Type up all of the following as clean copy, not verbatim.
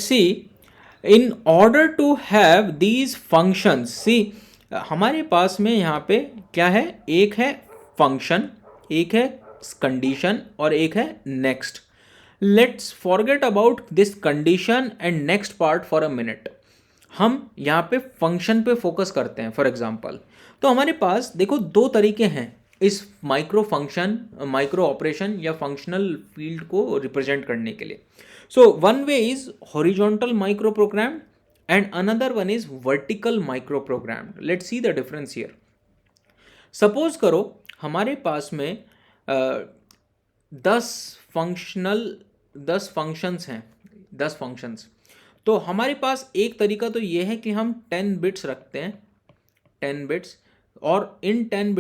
See, in order to have these functions, see, हमारे पास में यहाँ पे क्या है, एक है फंक्शन, एक है कंडीशन और एक है next. Let's forget about this condition and next part for a minute. हम यहाँ पे फंक्शन पे फोकस करते हैं. फॉर एग्जांपल, तो हमारे पास देखो दो तरीके हैं इस माइक्रो फंक्शन, माइक्रो ऑपरेशन या फंक्शनल फील्ड को रिप्रेजेंट करने के लिए. So one way is horizontal micro program and another one is vertical micro program. Let's see the difference here. Suppose करो हमारे पास में 10 फंक्शंस हैं, 10 फंक्शंस. तो हमारे पास एक तरीका तो ये है कि हम 10 बिट्स रखते हैं, 10 बिट्स, और इन 10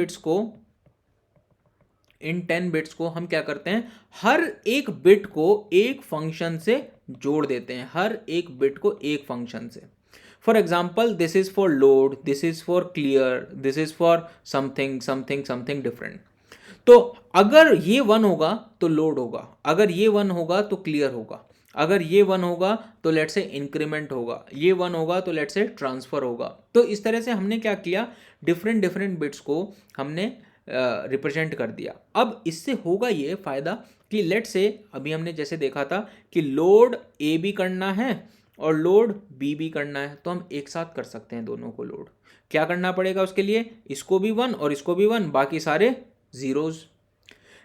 बिट्स को हम क्या करते हैं, हर एक बिट को एक फंक्शन से जोड़ देते हैं, हर एक बिट को एक फंक्शन से. For example, this is for load, this is for clear, this is for something something something different. तो अगर ये 1 होगा तो लोड होगा, अगर ये 1 होगा तो क्लियर होगा, अगर ये 1 होगा तो लेट से इंक्रीमेंट होगा, ये 1 होगा तो लेट से ट्रांसफर होगा. तो इस तरह से हमने क्या किया, डिफरेंट डिफरेंट बिट्स को हमने रिप्रेजेंट कर दिया. अब इससे होगा ये फायदा कि लेट से अभी हमने जैसे देखा था कि लोड ए भी करना है और लोड बी भी करना है, तो हम एक साथ कर सकते हैं दोनों को लोड. क्या करना पड़ेगा उसके लिए, इसको भी 1 और इसको भी 1, बाकी सारे जीरोज.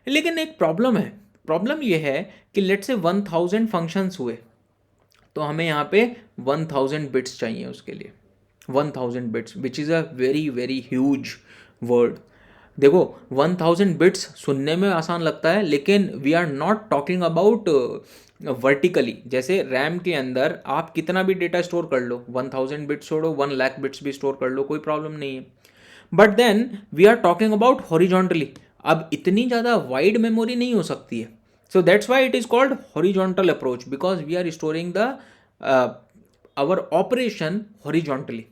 लेकिन एक प्रॉब्लम है, प्रॉब्लम ये है कि लेट से 1000 फंक्शंस हुए तो हमें यहाँ पे 1000 बिट्स चाहिए उसके लिए. 1000 bits which is a very very huge word. देखो 1000 बिट्स सुनने में आसान लगता है, लेकिन we are not talking about vertically. जैसे रैम के अंदर आप कितना भी डेटा स्टोर कर लो, 1000 बिट्स छोड़ो 1 लाख बिट्स भी स्टोर कर लो, कोई प्रॉब्लम नहीं है. But then we are talking about horizontally. अब इतनी ज़्यादा वाइड मेमोरी नहीं हो सकती है. So that's why it is called horizontal approach, because we are storing the our operation horizontally.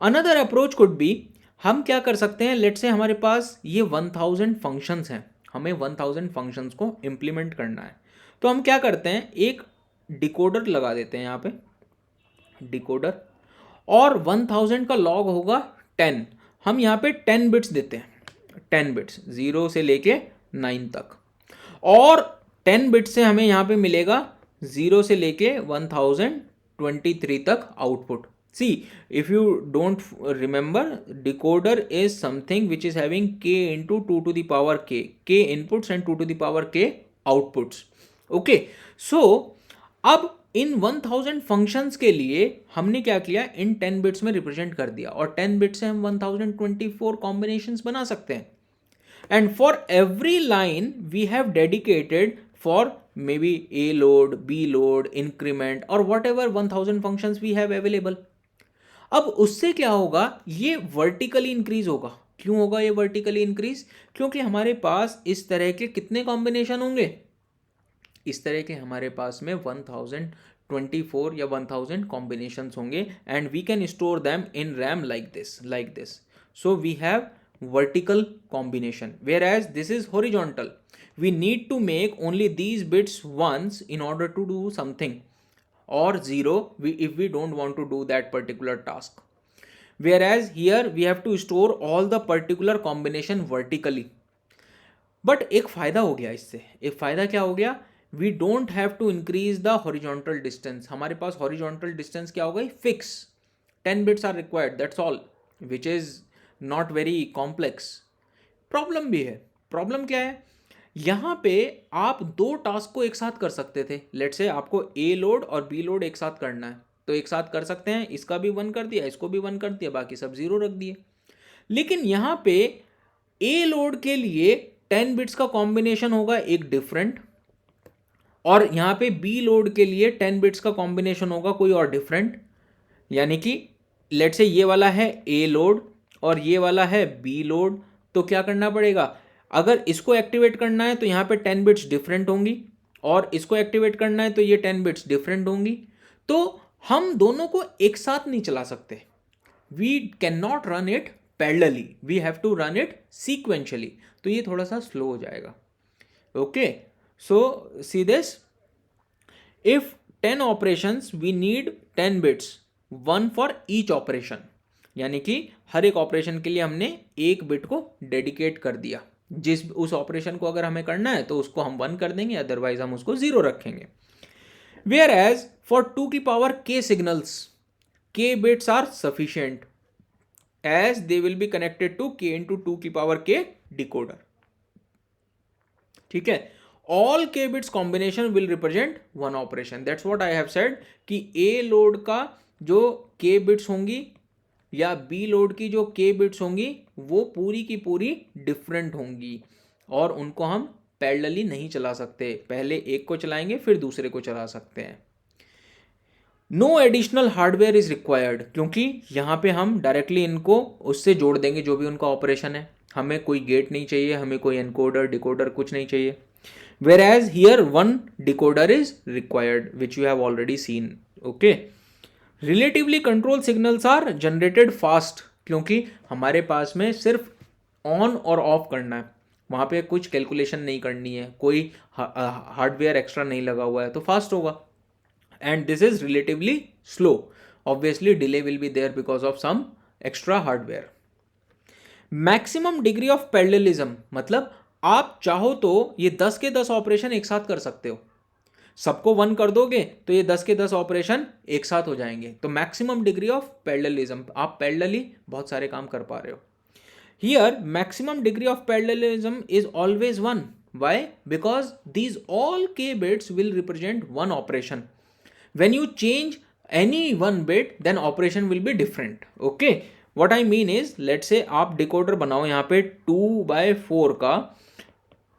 Another approach could be, हम क्या कर सकते हैं, लेट से हमारे पास ये 1000 फंक्शंस हैं, हमें 1000 फंक्शंस को इम्प्लीमेंट करना है. तो हम क्या करते हैं, एक डिकोडर लगा देते हैं यहाँ पे, डिकोडर, और 1000 का लॉग होगा 10. हम यहाँ पे 10 बिट्स देते हैं, 10 बिट्स 0 से लेके 9 तक, और 10 बिट्स से हमें यहाँ पे मिलेगा 0 से लेके 1023 तक output. See, if you don't remember, decoder is something which is having k into 2 to the power k inputs and 2 to the power k outputs. Okay, so अब इन 1000 फंक्शंस के लिए हमने क्या किया, इन 10 बिट्स में रिप्रेजेंट कर दिया, और 10 बिट्स से हम 1024 कॉम्बिनेशंस बना सकते हैं. And for every line we have dedicated for maybe a load, b load, increment or whatever 1000 functions we have available. अब उससे क्या होगा, ये वर्टिकली इंक्रीज होगा. क्यों होगा ये वर्टिकली इंक्रीज, क्योंकि हमारे पास इस तरह के कितने कॉम्बिनेशन होंगे, इस तरह के हमारे पास में 1024 या 1000 कॉम्बिनेशंस होंगे, and we can store them in RAM like this. So we have vertical combination, whereas this is horizontal. We need to make only these bits once in order to do something, or 0 if we don't want to do that particular task. Whereas here we have to store all the particular combination vertically. But एक फायदा हो गया इससे, एक फायदा क्या हो गया, we don't have to increase the horizontal distance. हमारे पास horizontal distance क्या हो गई, fix. 10 bits are required, that's all, which is not very complex. Problem भी है. प्रॉब्लम क्या है, यहाँ पे आप 2 टास्क को एक साथ कर सकते थे. लेट से आपको ए लोड और बी लोड एक साथ करना है, तो एक साथ कर सकते हैं, इसका भी 1 कर दिया, इसको भी 1 कर दिया, बाकी सब 0 रख दिए. लेकिन यहाँ पे ए लोड के लिए 10 बिट्स का कॉम्बिनेशन होगा एक डिफरेंट, और यहाँ पे बी लोड के लिए 10 बिट्स का कॉम्बिनेशन होगा कोई और डिफरेंट. यानी कि लेट से ये वाला है ए लोड और ये वाला है बी लोड, तो क्या करना पड़ेगा, अगर इसको एक्टिवेट करना है तो यहाँ पे 10 बिट्स डिफरेंट होंगी, और इसको एक्टिवेट करना है तो ये 10 बिट्स डिफरेंट होंगी. तो हम दोनों को एक साथ नहीं चला सकते. We can not run it parallelly, we have to run it sequentially. तो ये थोड़ा सा स्लो हो जाएगा. Okay, so see this, if 10 operations we need 10 bits, 1 for each operation, यानी कि हर एक ऑपरेशन के लिए हमने एक बिट को डेडिकेट कर दिया। जिस उस ऑपरेशन को अगर हमें करना है तो उसको हम 1 कर देंगे, अदरवाइज हम उसको 0 रखेंगे। वेयर एज फॉर 2 की power k signals, k bits are sufficient as they will be connected to k into 2 की पावर k डिकोडर। ठीक है, all k bits combination will represent one operation. That's what I have said कि a load का जो k bits होंगी या b load की जो k बिट्स होंगी वो पूरी की पूरी डिफरेंट होंगी और उनको हम पैरेलली नहीं चला सकते, पहले एक को चलाएंगे फिर दूसरे को चला सकते हैं। No additional hardware is required, क्योंकि यहाँ पे हम डायरेक्टली इनको उससे जोड़ देंगे जो भी उनका ऑपरेशन है, हमें कोई गेट नहीं चाहिए, हमें कोई एनकोडर डिकोडर कुछ नहीं चाहिए। Whereas here one decoder is required which you have already seen. Okay, relatively control signals are generated fast, क्योंकि हमारे पास में सिर्फ ऑन और ऑफ करना है, वहाँ पे कुछ कैलकुलेशन नहीं करनी है, कोई हार्डवेयर एक्स्ट्रा नहीं लगा हुआ है, तो फास्ट होगा। And this is relatively slow, obviously delay will be there because of some extra hardware. Maximum degree of parallelism, मतलब आप चाहो तो ये 10 के 10 ऑपरेशन एक साथ कर सकते हो, सबको 1 कर दोगे तो ये 10 के 10 ऑपरेशन एक साथ हो जाएंगे, तो मैक्सिमम डिग्री ऑफ पैरेललिज्म, आप पैरेलली बहुत सारे काम कर पा रहे हो। Here maximum degree of parallelism is always 1। Why? Because these all k bits will represent one operation. when you change any one bit then operation will be different. okay, what I mean is let's say आप decoder बनाओ यहाँ पे 2/4 का,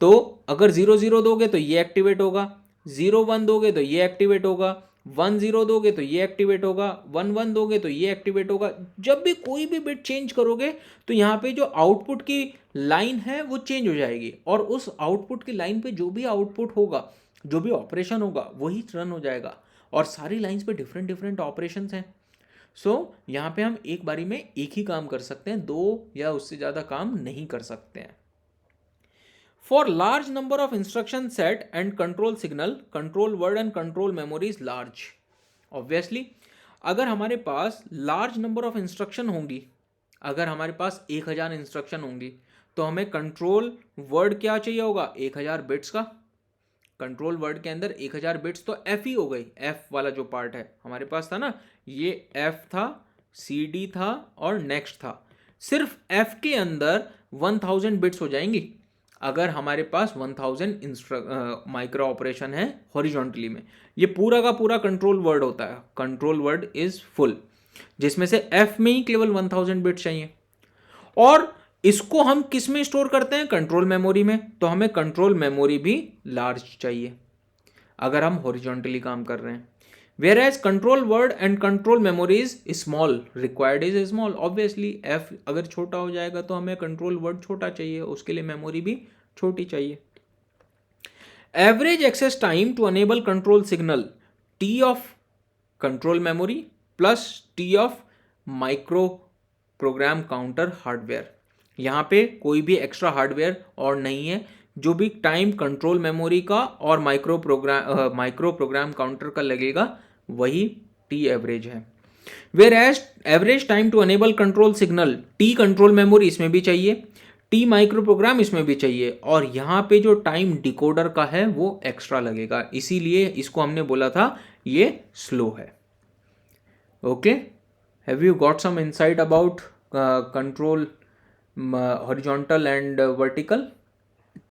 तो अगर 0 0 दोगे तो ये एक्टिवेट होगा, 0 1 दोगे तो ये एक्टिवेट होगा, 1 0 दोगे तो ये एक्टिवेट होगा, 1 1 दोगे तो ये एक्टिवेट होगा। जब भी कोई भी बिट चेंज करोगे तो यहाँ पे जो आउटपुट की लाइन है वो चेंज हो जाएगी, और उस आउटपुट की लाइन पे जो भी आउटपुट होगा, जो भी ऑपरेशन होगा वही रन हो जाएगा, और सारी लाइंस पे डिफरेंट डिफरेंट ऑपरेशंस हैं। सो यहाँ पे हम एक बारी में एक ही काम कर सकते हैं, दो या उससे ज़्यादा काम नहीं कर सकते हैं। For large number of instruction set and control signal, control word and control memory is large. Obviously अगर हमारे पास लार्ज नंबर ऑफ इंस्ट्रक्शन होंगी, अगर हमारे पास 1000 इंस्ट्रक्शन होंगी, तो हमें कंट्रोल वर्ड क्या चाहिए होगा, 1000 बिट्स का। कंट्रोल वर्ड के अंदर 1000 बिट्स तो एफ ही हो गई, एफ वाला जो पार्ट है हमारे पास था ना, ये एफ था, सी डी था और नेक्स्ट था। सिर्फ एफ के अंदर 1000 बिट्स हो जाएंगी अगर हमारे पास 1000 माइक्रो ऑपरेशन है हॉरिजॉन्टली में। ये पूरा का पूरा कंट्रोल वर्ड होता है, कंट्रोल वर्ड इज फुल, जिसमें से एफ में ही केवल 1000 बिट्स चाहिए। और इसको हम किस में स्टोर करते हैं, कंट्रोल मेमोरी में, तो हमें कंट्रोल मेमोरी भी लार्ज चाहिए अगर हम हॉरिजॉन्टली काम कर रहे हैं। Whereas control word and control memory is small, required is small. Obviously if अगर छोटा हो जाएगा तो हमें कंट्रोल वर्ड छोटा चाहिए, उसके लिए मेमोरी भी छोटी चाहिए। Average access time to enable control signal, T of control memory plus T of micro program counter hardware. यहाँ पे कोई भी एक्स्ट्रा हार्डवेयर और नहीं है, जो भी टाइम कंट्रोल मेमोरी का और माइक्रो प्रोग्राम काउंटर का लगेगा वही टी एवरेज है। Whereas average time to enable control signal, T control memory इसमें भी चाहिए, टी माइक्रो प्रोग्राम इसमें भी चाहिए, और यहाँ पे जो टाइम डिकोडर का है वो एक्स्ट्रा लगेगा, इसीलिए इसको हमने बोला था ये स्लो है। Okay, have you got some insight about control horizontal and vertical?